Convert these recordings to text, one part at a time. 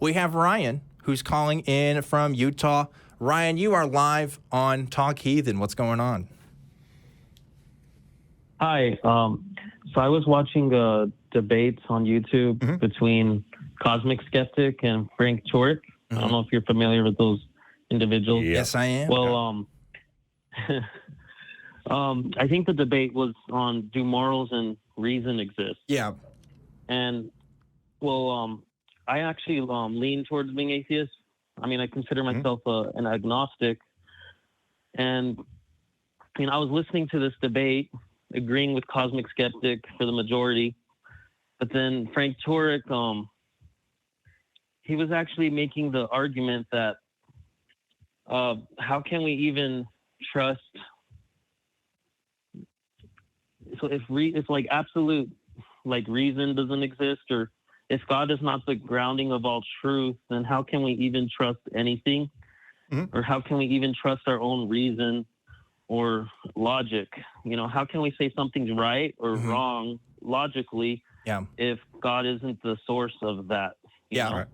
We have Ryan, who's calling in from Utah. Ryan, you are live on Talk Heathen. What's going on? Hi. So I was watching debates on YouTube between Cosmic Skeptic and Frank Turek. I don't know if you're familiar with those individuals. Yes, I am. Well, I think the debate was on, do morals and reason exist? Yeah. And, I actually lean towards being atheist. I mean, I consider myself an agnostic. And, I was listening to this debate, agreeing with Cosmic Skeptic for the majority. But then Frank Turek, he was actually making the argument that how can we even trust? So if like absolute like reason doesn't exist, or if God is not the grounding of all truth, then how can we even trust anything? Or how can we even trust our own reason or logic? How can we say something's right or wrong logically if God isn't the source of that? You know?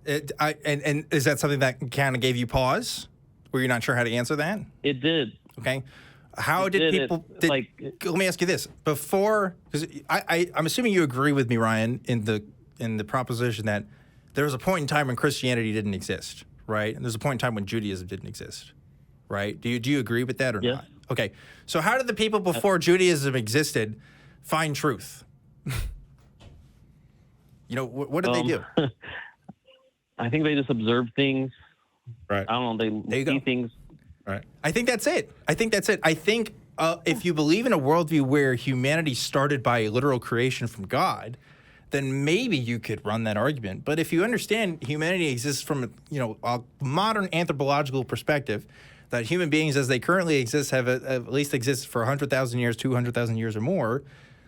Right. And is that something that kind of gave you pause? Were you not sure how to answer that? It did. Okay. How did people? Let me ask you this: before, because I'm assuming you agree with me, Ryan, in the proposition that there was a point in time when Christianity didn't exist, right? And there's a point in time when Judaism didn't exist, right? Do you agree with that or not? Okay. So how did the people before Judaism existed find truth? What did they do? I think they just observe things. Right. I don't know. They see things. Right. I think that's it. I think if you believe in a worldview where humanity started by literal creation from God, then maybe you could run that argument. But if you understand humanity exists from a modern anthropological perspective, that human beings as they currently exist have at least existed for 100,000 years, 200,000 years or more,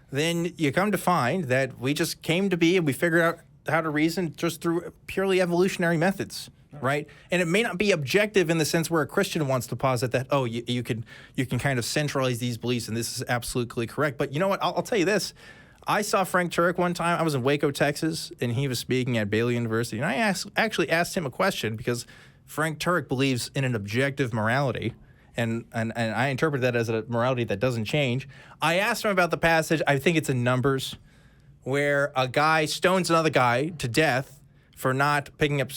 then you come to find that we just came to be and we figured out how to reason just through purely evolutionary methods. Right, and it may not be objective in the sense where a Christian wants to posit that you can kind of centralize these beliefs and this is absolutely correct. But you know what? I'll tell you this: I saw Frank Turek one time. I was in Waco, Texas, and he was speaking at Baylor University, and I actually asked him a question because Frank Turek believes in an objective morality, and I interpret that as a morality that doesn't change. I asked him about the passage. I think it's in Numbers, where a guy stones another guy to death for not picking up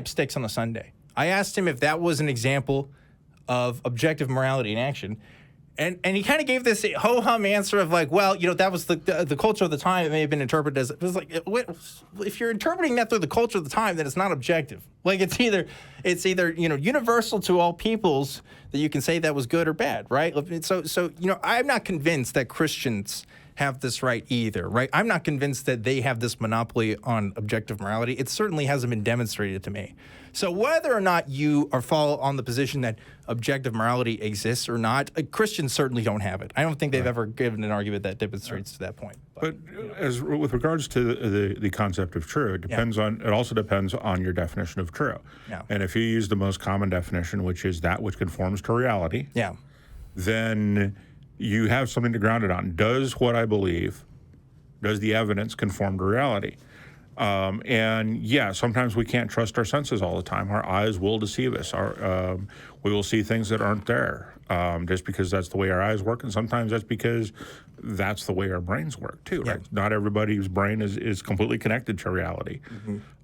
sticks on a Sunday. I asked him if that was an example of objective morality in action, and he kind of gave this ho-hum answer of like, well, that was the culture of the time. It may have been interpreted as, it was like, if you're interpreting that through the culture of the time, then it's not objective. Like it's either universal to all peoples that you can say that was good or bad, right? So I'm not convinced that Christians have this right either, right? I'm not convinced that they have this monopoly on objective morality. It certainly hasn't been demonstrated to me. So whether or not you follow on the position that objective morality exists or not, Christians certainly don't have it. I don't think they've ever given an argument that demonstrates to that point. But as with regards to the concept of true, it also depends on your definition of true. Yeah. And if you use the most common definition, which is that which conforms to reality, then you have something to ground it on. Does what I believe, does the evidence conform to reality? And sometimes we can't trust our senses all the time. Our eyes will deceive us. We will see things that aren't there just because that's the way our eyes work. And sometimes that's because that's the way our brains work too, right? Not everybody's brain is completely connected to reality.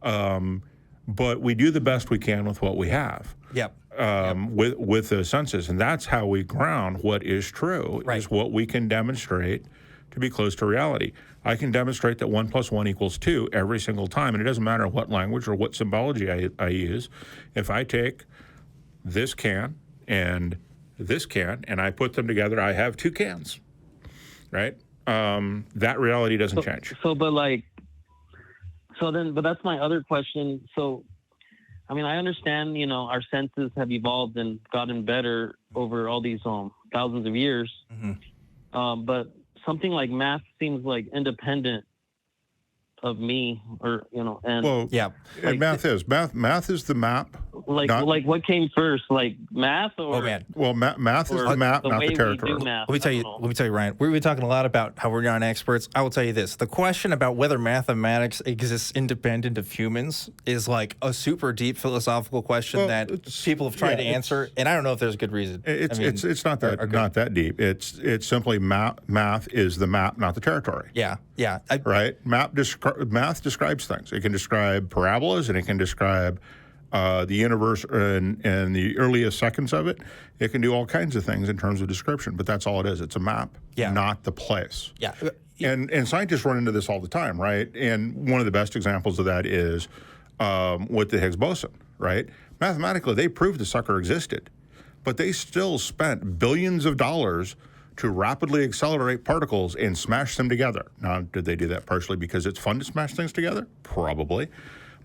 But we do the best we can with what we have. With the senses. And that's how we ground what is true, is what we can demonstrate to be close to reality. I can demonstrate that 1 + 1 = 2 every single time, and it doesn't matter what language or what symbology I use. If I take this can and this can and I put them together, I have 2 cans, right? That reality doesn't change. But that's my other question. So, I mean, I understand, our senses have evolved and gotten better over all these thousands of years. But something like math seems like independent of me, or and math is the map Like what came first, like math or? Oh man. Well, math is the map, not the territory. Math, Let me tell you, Ryan. We've been talking a lot about how we're not experts. I will tell you this: the question about whether mathematics exists independent of humans is like a super deep philosophical question that people have tried to answer, and I don't know if there's a good reason. It's not that deep. It's simply math is the map, not the territory. Yeah. Right. Math describes things. It can describe parabolas, and it can describe the universe and the earliest seconds of it. It can do all kinds of things in terms of description, but that's all it is. It's a map, not the place. Yeah. And scientists run into this all the time, right? And one of the best examples of that is with the Higgs boson, right? Mathematically, they proved the sucker existed, but they still spent billions of dollars to rapidly accelerate particles and smash them together. Now, did they do that partially because it's fun to smash things together? Probably.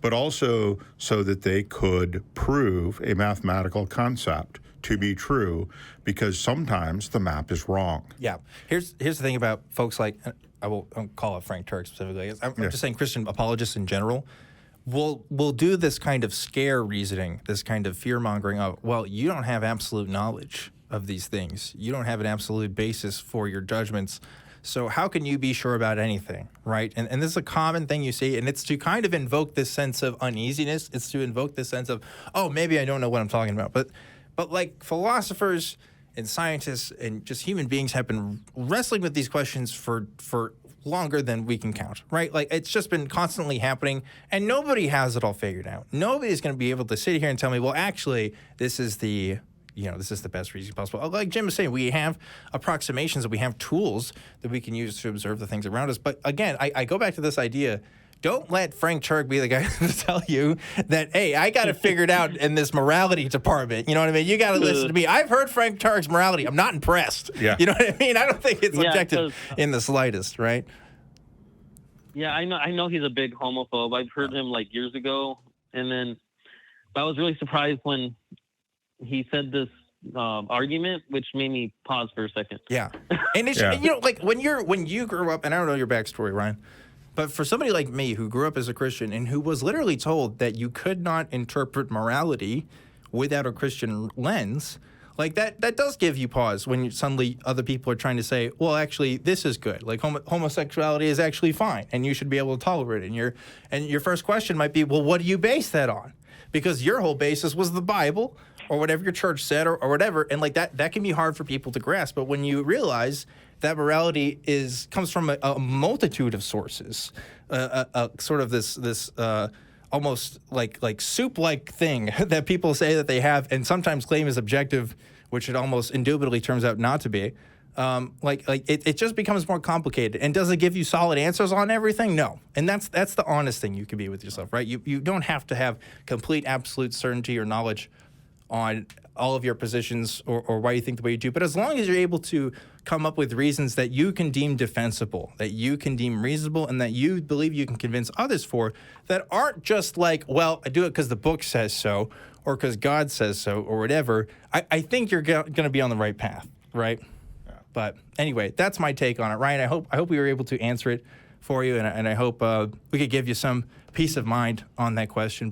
But also so that they could prove a mathematical concept to be true, because sometimes the map is wrong. Yeah. Here's the thing about folks like, I won't call out Frank Turk specifically. I'm just saying Christian apologists in general will do this kind of scare reasoning, this kind of fear-mongering of, well, you don't have absolute knowledge of these things. You don't have an absolute basis for your judgments. So how can you be sure about anything, right? And this is a common thing you see, and it's to kind of invoke this sense of uneasiness. It's to invoke this sense of, oh, maybe I don't know what I'm talking about. But like philosophers and scientists and just human beings have been wrestling with these questions for longer than we can count, right? Like, it's just been constantly happening, and nobody has it all figured out. Nobody's going to be able to sit here and tell me, well, actually, this is the best reason possible. Like Jim was saying, we have approximations, we have tools that we can use to observe the things around us. But again, I go back to this idea. Don't let Frank Turk be the guy to tell you that, hey, I got it figured out in this morality department. You know what I mean? You got to listen to me. I've heard Frank Turk's morality. I'm not impressed. Yeah. You know what I mean? I don't think it's objective in the slightest, right? Yeah, I know he's a big homophobe. I've heard him like years ago, and then I was really surprised when he said this argument, which made me pause for a second. Yeah, and it's you know, like when you grew up, and I don't know your backstory, Ryan, but for somebody like me who grew up as a Christian and who was literally told that you could not interpret morality without a Christian lens, like that does give you pause when suddenly other people are trying to say, well, actually, this is good. Like homosexuality is actually fine, and you should be able to tolerate it. And your first question might be, well, what do you base that on? Because your whole basis was the Bible or whatever your church said or whatever. And like that can be hard for people to grasp. But when you realize that morality comes from a multitude of sources, sort of this almost like soup-like thing that people say that they have and sometimes claim is objective, which it almost indubitably turns out not to be. It just becomes more complicated. And does it give you solid answers on everything? No. And that's the honest thing you can be with yourself, right? You don't have to have complete absolute certainty or knowledge on all of your positions or why you think the way you do. But as long as you're able to come up with reasons that you can deem defensible, that you can deem reasonable, and that you believe you can convince others for, that aren't just like, well, I do it because the book says so or because God says so or whatever, I think you're going to be on the right path, right? But anyway, that's my take on it. Ryan, I hope we were able to answer it for you, and I hope we could give you some peace of mind on that question.